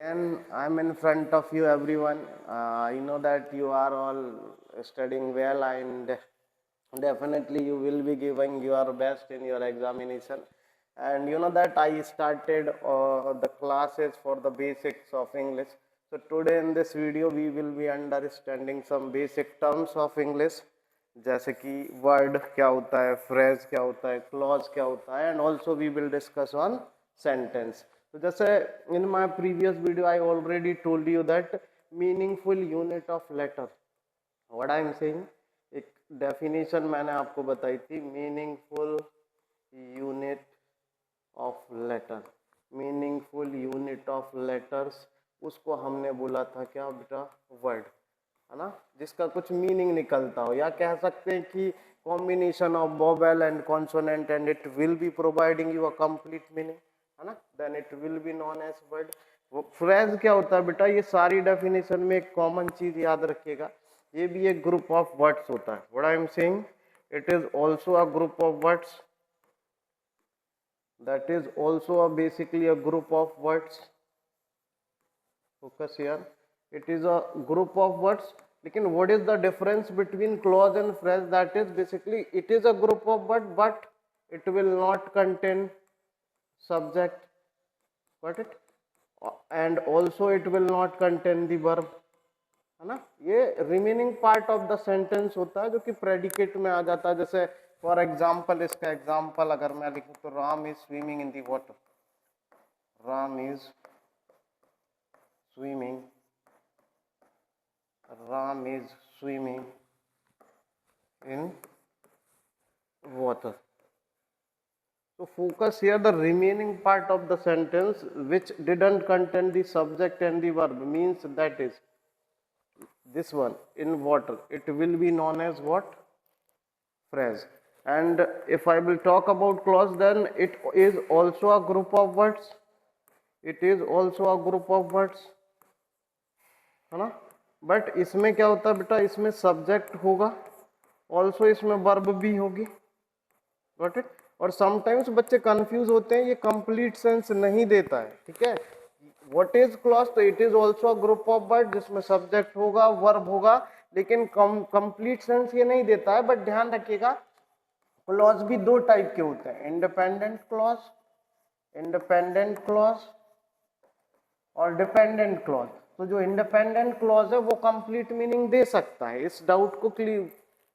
And I'm in front of you, everyone. I know that you are all studying well, and definitely you will be giving your best in your examination. And you know that I started the classes for the basics of English. So today in this video we will be understanding some basic terms of English, जैसे कि word क्या होता है, phrase क्या होता है, clause क्या होता है, and also we will discuss on sentence. तो जैसे in my previous video I already told you that meaningful unit of letter, what I am saying, एक डेफिनेशन मैंने आपको बताई थी, meaningful unit of letter. Meaningful unit of letters, उसको हमने बोला था क्या बेटा, वर्ड, है ना, जिसका कुछ मीनिंग निकलता हो, या कह सकते हैं कि combination of vowel and consonant and it will be providing you a complete meaning, है ना, then it will be known as word. वो फ्रेज क्या होता है बेटा, ये सारी डेफिनेशन में एक कॉमन चीज याद रखिएगा, ये भी एक ग्रुप ऑफ वर्ड्स होता है. What I am saying, it is also a group of words, that is also basically a group of words. Focus here, it is a group of words. लेकिन what is the difference between clause and phrase? That is basically it is a group of words but it will not contain subject, got it, and also it will not contain the verb, है ना. ये remaining part of the sentence होता है जो कि predicate में आ जाता है. जैसे फॉर एग्जाम्पल, इसका एग्जाम्पल अगर मैं लिखूं तो Ram is swimming in the water, Ram is swimming, Ram is swimming in water. So focus here, the remaining part of the sentence which didn't contain the subject and the verb means that is this one, in water, it will be known as what, phrase. And if I will talk about clause, then it is also a group of words, it is also a group of words, है ना. But इसमें क्या होता है बेटा, इसमें subject होगा, also इसमें वर्ब भी होगी, गॉट इट. और समटाइम्स बच्चे कंफ्यूज होते हैं, ये कंप्लीट सेंस नहीं देता है, ठीक है. व्हाट इज क्लॉज, तो it is also a group of word जिसमें सब्जेक्ट होगा, वर्ब होगा, लेकिन कंप्लीट सेंस ये नहीं देता है. बट ध्यान रखिएगा, क्लॉज भी दो टाइप के होते हैं, इंडिपेंडेंट क्लॉज, इंडिपेंडेंट क्लॉज और डिपेंडेंट क्लॉज. तो जो इंडिपेंडेंट क्लॉज है वो कंप्लीट मीनिंग दे सकता है, इस डाउट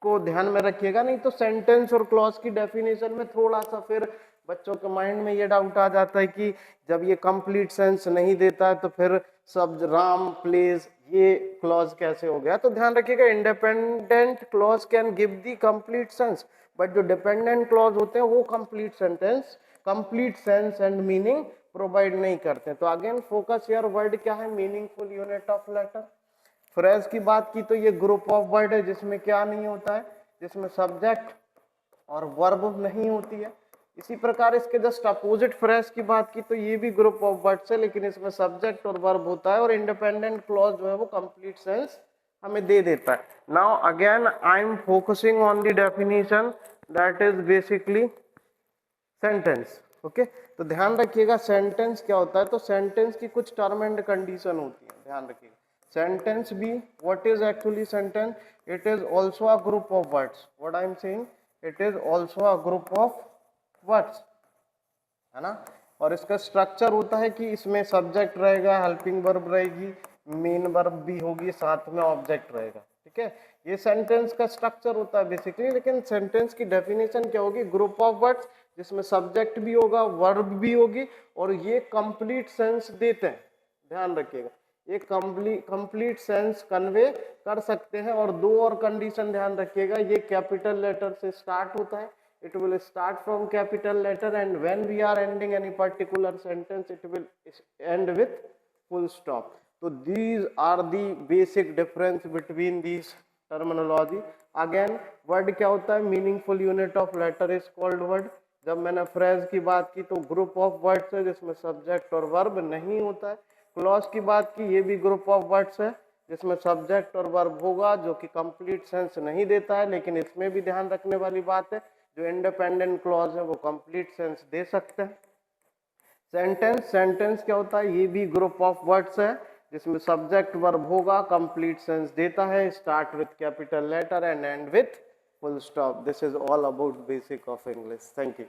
को ध्यान में रखिएगा. नहीं तो सेंटेंस और क्लॉज की डेफिनेशन में थोड़ा सा फिर बच्चों के माइंड में ये डाउट आ जाता है कि जब ये कंप्लीट सेंस नहीं देता है तो फिर सब राम प्लेज ये क्लॉज कैसे हो गया. तो ध्यान रखिएगा, independent clause can give the complete sense, but जो डिपेंडेंट क्लॉज होते हैं वो complete sentence, complete sense and meaning provide नहीं करते. तो अगेन फोकस यार, वर्ड क्या है, meaningful unit of letter. Phrase की बात की तो ये ग्रुप ऑफ वर्ड है जिसमें क्या नहीं होता है, जिसमें सब्जेक्ट और वर्ब नहीं होती है. इसी प्रकार इसके जस्ट अपोजिट फ्रेज की बात की तो ये भी ग्रुप ऑफ वर्ड्स है लेकिन इसमें सब्जेक्ट और वर्ब होता है, और इंडिपेंडेंट क्लॉज जो है वो कंप्लीट सेंस हमें दे देता है. Now again I am focusing on the definition, that is basically sentence. Okay, तो ध्यान रखिएगा सेंटेंस क्या होता है. तो सेंटेंस की कुछ टर्म एंड कंडीशन होती है, ध्यान रखिएगा. सेंटेंस भी, what is actually sentence, it is also a group of words. What I am saying, it is also a group of words, है ना. और इसका स्ट्रक्चर होता है कि इसमें सब्जेक्ट रहेगा, हेल्पिंग वर्ब रहेगी, मेन वर्ब भी होगी, साथ में ऑब्जेक्ट रहेगा, ठीक है. ये सेंटेंस का स्ट्रक्चर होता है बेसिकली. लेकिन सेंटेंस की डेफिनेशन क्या होगी, ग्रुप ऑफ वर्ड्स जिसमें सब्जेक्ट भी होगा, वर्ब भी होगी, और ये कंप्लीट सेंस देते हैं. ध्यान रखिएगा, ये कंप्लीट सेंस कन्वे कर सकते हैं. और दो और कंडीशन ध्यान रखिएगा, ये कैपिटल लेटर से स्टार्ट होता है, it will start from capital letter, and when we are ending any particular sentence it will end with full stop. So these are the basic difference between these terminology. Again, word क्या होता है, meaningful unit of letter is called word. जब मैंने phrase की बात की तो group of words है जिसमें subject और verb नहीं होता है. clause की बात की, ये भी group of words है जिसमें सब्जेक्ट और वर्ब होगा, जो कि कंप्लीट सेंस नहीं देता है. लेकिन इसमें भी ध्यान रखने वाली बात है, जो इंडिपेंडेंट क्लॉज है वो कंप्लीट सेंस दे सकते हैं. सेंटेंस, सेंटेंस क्या होता है? ये भी ग्रुप ऑफ वर्ड्स है जिसमें सब्जेक्ट वर्ब होगा, कंप्लीट सेंस देता है, start with capital letter and end with full stop. This is all about basic of English. Thank you.